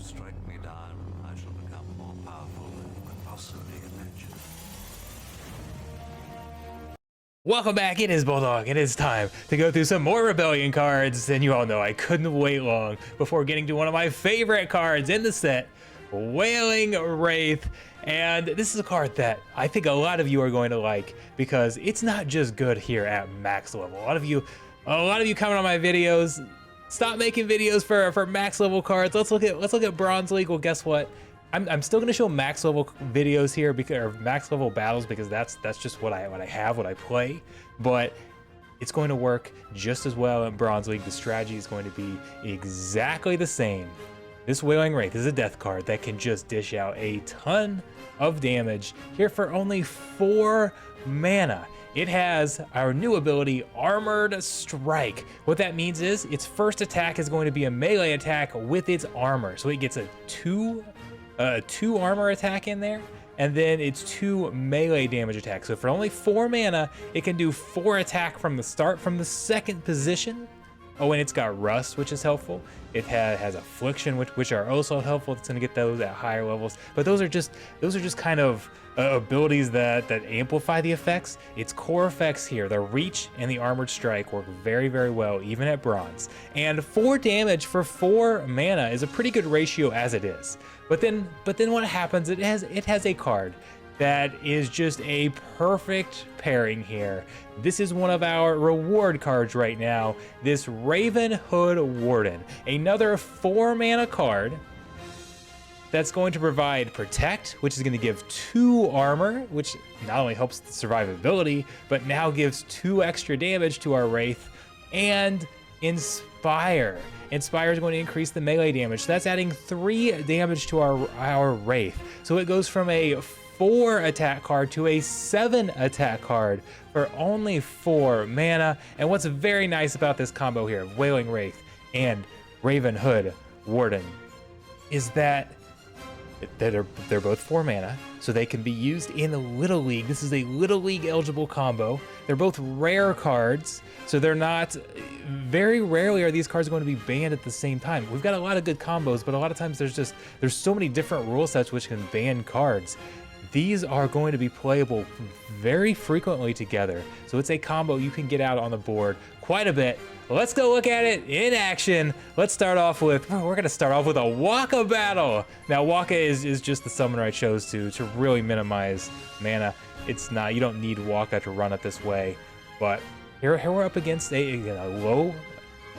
strike me down, I shall become more powerful than you could possibly imagine. Welcome back, it is Bulldog. It is time to go through some more Rebellion cards, and you all know I couldn't wait long before getting to one of my favorite cards in the set, Wailing Wraith. And this is a card that I think a lot of you are going to like because it's not just good here at max level. A lot of you comment on my videos, stop making videos for max level cards. Let's look at Bronze League. Well, guess what? I'm still gonna show max level videos here because, or max level battles, because that's just what I play. But it's going to work just as well in Bronze League. The strategy is going to be exactly the same. This Wailing Wraith is a death card that can just dish out a ton of damage here for only 4 mana. It has our new ability, Armored Strike. What that means is its first attack is going to be a melee attack with its armor. So it gets a 2 armor attack in there, and then it's 2 melee damage attacks. So for only 4 mana, it can do 4 attack from the start from the second position. Oh, and it's got Rust, which is helpful. It has Affliction, which are also helpful. It's going to get those at higher levels. But those are just kind of abilities that amplify the effects. Its core effects here, the Reach and the Armored Strike, work very, very well, even at Bronze. And 4 damage for 4 mana is a pretty good ratio as it is. But then what happens? It has a card that is just a perfect pairing here. This is one of our reward cards right now. This Ravenhood Warden, another 4 mana card that's going to provide Protect, which is going to give 2 armor, which not only helps the survivability, but now gives 2 extra damage to our Wraith, and Inspire. Inspire is going to increase the melee damage. So that's adding 3 damage to our Wraith. So it goes from a 4 attack card to a 7 attack card for only 4 mana. And what's very nice about this combo here, Wailing Wraith and Ravenhood Warden, is that they're both 4 mana, so they can be used in Little League. This is a Little League eligible combo. They're both rare cards, so they're not, very rarely are these cards going to be banned at the same time. We've got a lot of good combos, but a lot of times there's so many different rule sets which can ban cards. These are going to be playable very frequently together. So it's a combo you can get out on the board quite a bit. Let's go look at it in action. Let's start off with, we're gonna start off with a Waka battle. Now Waka is just the summoner I chose to really minimize mana. It's not, you don't need Waka to run it this way. But here we're up against a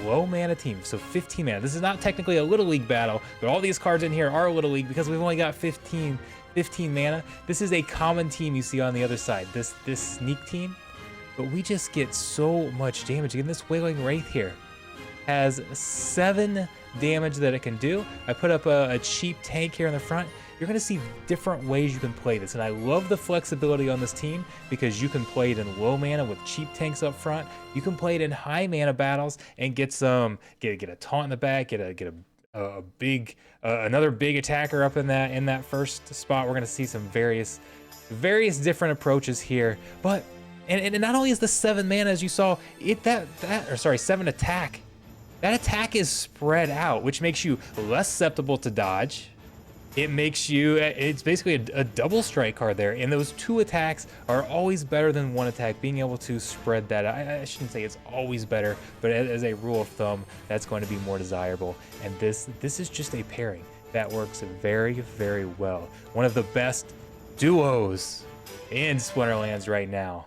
low mana team, so 15 mana. This is not technically a Little League battle, but all these cards in here are Little League because we've only got 15 mana. This is a common team you see on the other side, this sneak team, but we just get so much damage. Again, this Wailing Wraith here has 7 damage that it can do. I put up a cheap tank here in the front. You're gonna see different ways you can play this, and I love the flexibility on this team because you can play it in low mana with cheap tanks up front. You can play it in high mana battles and get a taunt in the back, get a big another big attacker up in that first spot. We're gonna see some various different approaches here, but and not only is the 7 mana, as you saw, 7 attack. That attack is spread out, which makes you less susceptible to dodge. It makes you, it's basically a double strike card there, and those 2 attacks are always better than 1 attack. Being able to spread that, I shouldn't say it's always better, but as a rule of thumb, that's going to be more desirable. And this is just a pairing that works very, very well. One of the best duos in Splinterlands right now.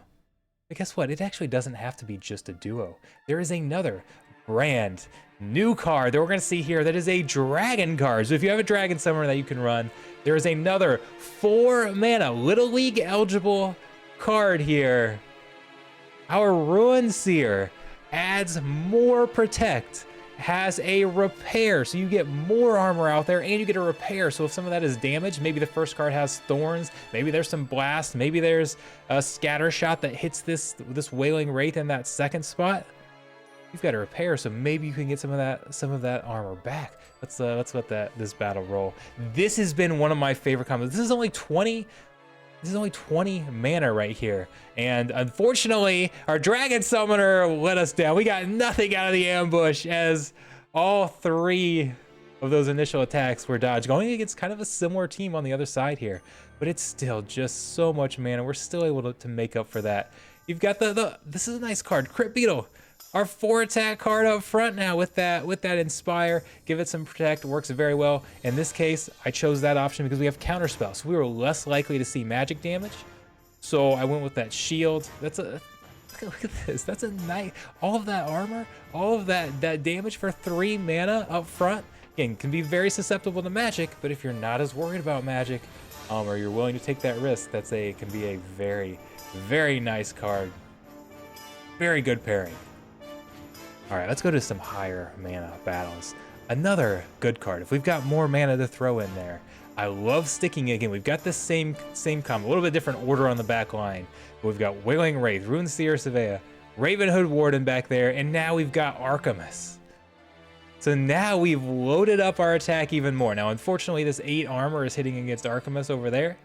But guess what? It actually doesn't have to be just a duo. There is another brand new card that we're going to see here that is a dragon card. So if you have a dragon summoner that you can run, there is another 4 mana Little League eligible card here. Our Ruin Seer adds more Protect, has a Repair, so you get more armor out there and you get a Repair. So if some of that is damage, maybe the first card has Thorns, maybe there's some Blast, maybe there's a Scatter Shot that hits this Wailing Wraith in that second spot. You've got a Repair, so maybe you can get some of that armor back. Let's let this battle roll. This has been one of my favorite combos. This is only 20 mana right here, and unfortunately our dragon summoner let us down. We got nothing out of the ambush as all 3 of those initial attacks were dodged, going against kind of a similar team on the other side here. But it's still just so much mana. We're still able to make up for that. You've got this is a nice card, Crit Beetle. Our 4 attack card up front now with that Inspire. Give it some protect, works very well. In this case, I chose that option because we have counterspell, so we were less likely to see magic damage. So I went with that shield. Look at this. That's a nice, all of that armor, all of that damage for 3 mana up front. Again, can be very susceptible to magic, but if you're not as worried about magic, or you're willing to take that risk, can be a very, very nice card. Very good pairing. All right, let's go to some higher mana battles. Another good card. If we've got more mana to throw in there, I love sticking again. We've got the same combo, a little bit different order on the back line. We've got Wailing Wraith, Rune Seer Surveyor, Ravenhood Warden back there, and now we've got Archimus. So now we've loaded up our attack even more. Now, unfortunately, this 8 armor is hitting against Archimus over there,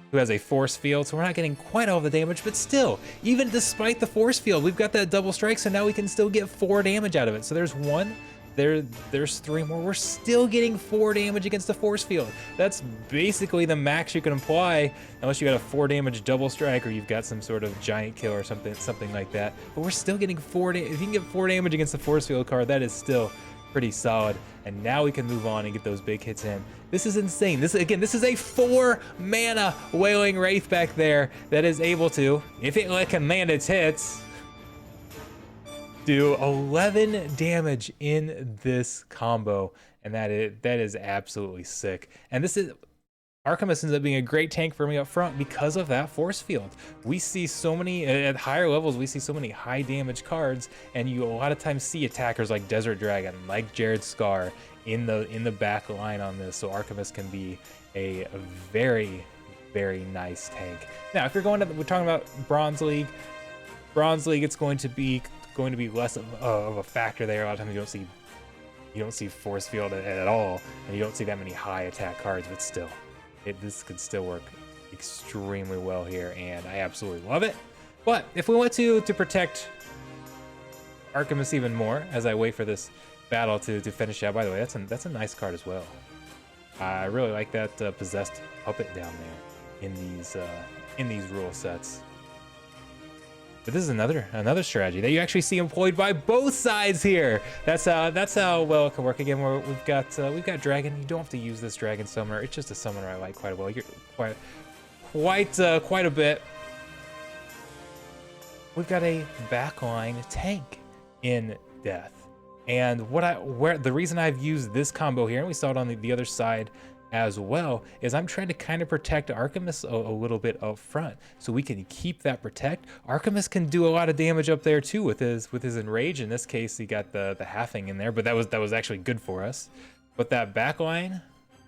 who has a force field, so we're not getting quite all the damage, but still, even despite the force field, we've got that double strike, so now we can still get 4 damage out of it. So there's 1, there's 3 more. We're still getting 4 damage against the force field. That's basically the max you can apply, unless you got a 4 damage double strike or you've got some sort of giant kill or something like that. But we're still getting 4 damage. If you can get 4 damage against the force field card, that is still pretty solid. And now we can move on and get those big hits in. This is insane. This is a 4 mana Wailing Wraith back there that is able to, if it can land its hits, do 11 damage in this combo, and that is absolutely sick. And Archimus ends up being a great tank for me up front because of that force field. We see so many, at higher levels, we see so many high damage cards, and you a lot of times see attackers like Desert Dragon, like Jared Scar in the back line on this, so Archimus can be a very, very nice tank. Now, if we're we're talking about Bronze League, it's going to be less of a factor there. A lot of times you don't see force field at all, and you don't see that many high attack cards, but still, this could still work extremely well here, and I absolutely love it. But if we want to protect Archimus even more, as I wait for this battle to finish out, by the way, that's a nice card as well. I really like that possessed puppet down there in these rule sets. But this is another strategy that you actually see employed by both sides here. That's how well it can work. Again, we've got dragon. You don't have to use this dragon summoner. It's just a summoner I like quite well. You're quite a bit. We've got a backline tank in death, and the reason I've used this combo here, and we saw it on the other side as well, is I'm trying to kind of protect Archimus a little bit up front, so we can keep that protect. Archimus can do a lot of damage up there too with his enrage. In this case, he got the halving in there, but that was actually good for us. But that backline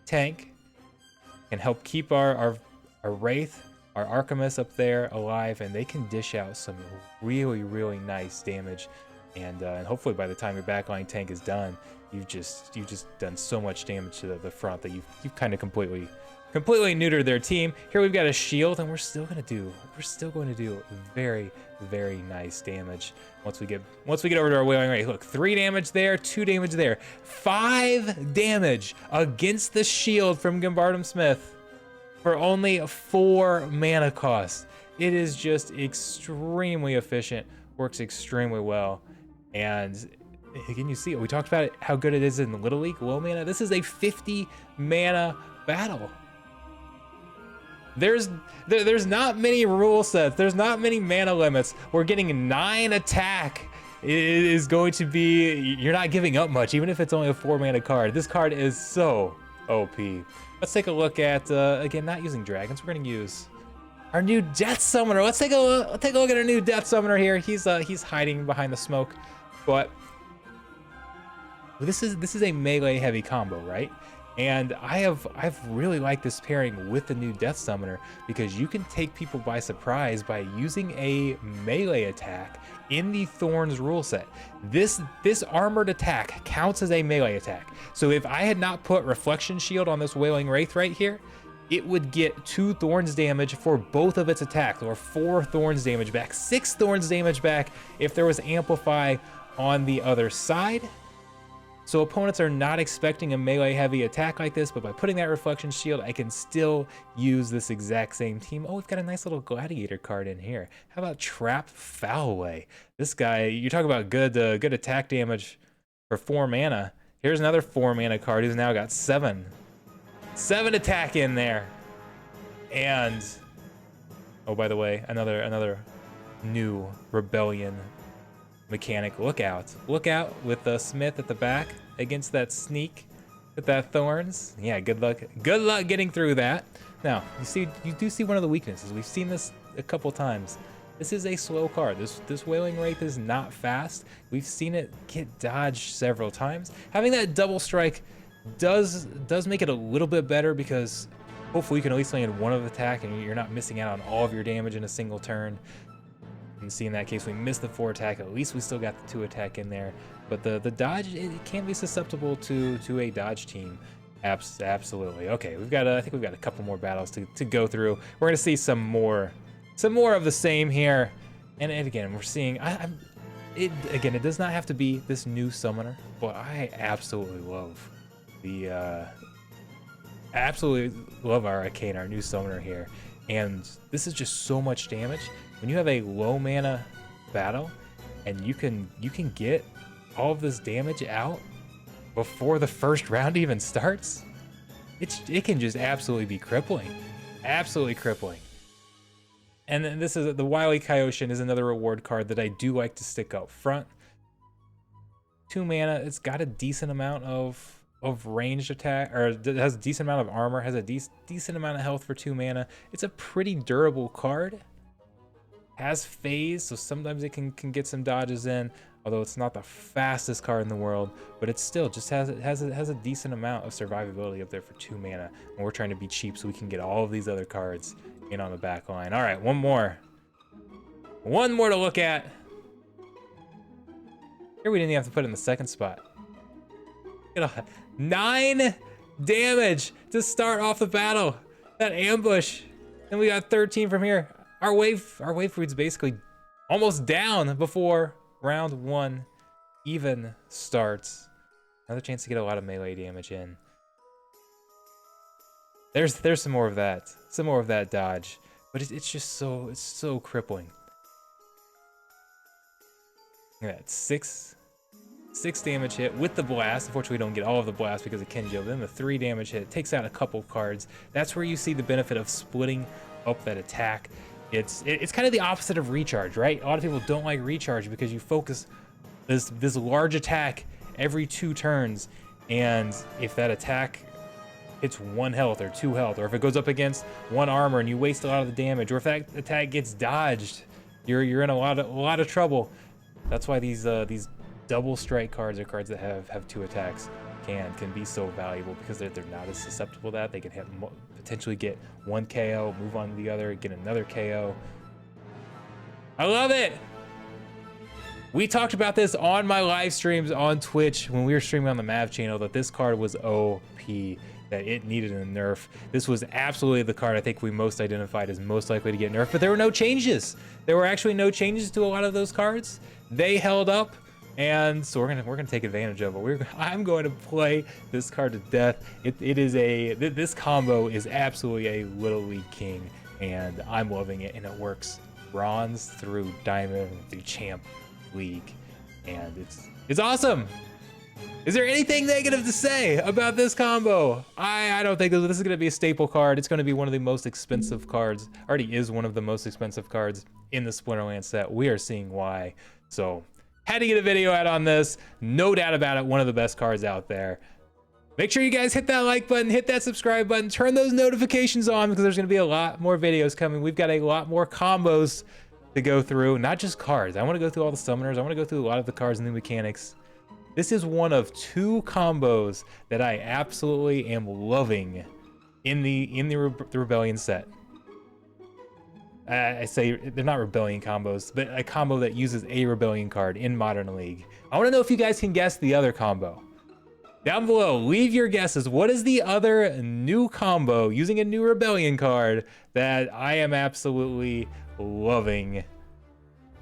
tank can help keep our Wraith, our Archimus up there alive, and they can dish out some really, really nice damage. And hopefully by the time your backline tank is done, you've just done so much damage to the front that you've kind of completely neutered their team. Here we've got a shield, and we're still going to do very, very nice damage once we get over to our Wailing Wraith. Look, 3 damage there, 2 damage there, 5 damage against the shield from Gambardum Smith for only 4 mana cost. It is just extremely efficient, works extremely well, and again, you see it. We talked about it, how good it is in the Little League, low mana. This is a 50 mana battle. There's not many rule sets. There's not many mana limits. We're getting 9 attack. It is going to be, you're not giving up much, even if it's only a 4 mana card. This card is so OP. Let's take a look at, again, not using dragons. We're going to use our new Death Summoner. Let's take a look at our new Death Summoner here. He's hiding behind the smoke, but this is a melee heavy combo, right? And I've really liked this pairing with the new Death Summoner because you can take people by surprise by using a melee attack in the Thorns rule set. This armored attack counts as a melee attack. So if I had not put Reflection Shield on this Wailing Wraith right here, it would get 2 Thorns damage for both of its attacks, or 4 Thorns damage back, 6 Thorns damage back if there was Amplify on the other side. So opponents are not expecting a melee heavy attack like this, but by putting that reflection shield, I can still use this exact same team. Oh, we've got a nice little gladiator card in here. How about Trap Foulway? This guy, you talk about good attack damage for 4 mana. Here's another 4 mana card who's now got 7 attack in there. And oh, by the way, another new rebellion mechanic. Look out with the Smith at the back against that sneak with that thorns. Yeah, good luck getting through that. Now you do see one of the weaknesses. We've seen this a couple times. This is a slow card. This Wailing Wraith is not fast. We've seen it get dodged several times. Having that double strike does make it a little bit better, because hopefully you can at least land one of the attack and you're not missing out on all of your damage in a single turn. And see, in that case, we missed the 4 attack. At least we still got the 2 attack in there. But the dodge, it can be susceptible to a dodge team. Absolutely. Okay, I think we've got a couple more battles to go through. We're gonna see some more of the same here. And again, we're seeing, it does not have to be this new summoner, but I absolutely love our Arcane, our new summoner here. And this is just so much damage. When you have a low mana battle and you can get all of this damage out before the first round even starts, it can just absolutely be crippling. Absolutely crippling. And then this is the Wily Kaioshin is another reward card that I do like to stick up front. 2 mana, it's got a decent amount of ranged attack, or it has a decent amount of armor, has a decent amount of health for 2 mana. It's a pretty durable card. Has phase, so sometimes it can get some dodges in, although it's not the fastest card in the world, but it still just has a decent amount of survivability up there for 2 mana. And we're trying to be cheap so we can get all of these other cards in on the back line. All right, one more to look at. Here we didn't even have to put it in the second spot. 9 damage to start off the battle. That ambush, and we got 13 from here. Our wave fruit's basically almost down before round 1 even starts. Another chance to get a lot of melee damage in. There's some more of that dodge, but it's just so crippling. Look at that, 6 damage hit with the blast. Unfortunately, we don't get all of the blast because of Kenjo. Then the 3 damage hit takes out a couple cards. That's where you see the benefit of splitting up that attack. It's kind of the opposite of recharge, right? A lot of people don't like recharge because you focus this large attack every 2 turns, and if that attack hits 1 health or 2 health, or if it goes up against 1 armor and you waste a lot of the damage, or if that attack gets dodged, you're in a lot of trouble. That's why these double strike cards, or cards that have 2 attacks, can be so valuable, because they're not as susceptible to that. They can potentially get 1 KO, move on to the other, get another KO. I love it. We talked about this on my live streams on Twitch when we were streaming on the Mav channel, that this card was OP, that it needed a nerf. This was absolutely the card I think we most identified as most likely to get nerfed, but there were no changes. There were actually no changes to a lot of those cards. They held up. And so we're gonna take advantage of it. I'm going to play this card to death. This combo is absolutely a Little League king, and I'm loving it. And it works bronze through diamond through champ league, and it's awesome. Is there anything negative to say about this combo? I don't think this is gonna be a staple card. It's gonna be one of the most expensive cards. Already is one of the most expensive cards in the Splinterlands set. We are seeing why. So. Had to get a video out on this. No doubt about it, one of the best cards out there. Make sure you guys hit that like button, hit that subscribe button, turn those notifications on, because there's gonna be a lot more videos coming. We've got a lot more combos to go through, not just cards. I wanna go through all the summoners. I wanna go through a lot of the cards and the mechanics. This is one of 2 combos that I absolutely am loving in the Rebellion set. I say they're not Rebellion combos, but a combo that uses a Rebellion card in Modern League. I want to know if you guys can guess the other combo. Down below, leave your guesses. What is the other new combo using a new Rebellion card that I am absolutely loving? You're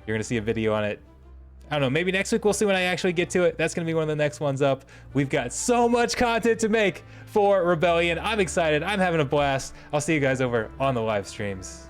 going to see a video on it I don't know, maybe next week we'll see when I actually get to it. That's gonna be one of the next ones up. We've got so much content to make for Rebellion. I'm excited, I'm having a blast. I'll see you guys over on the live streams.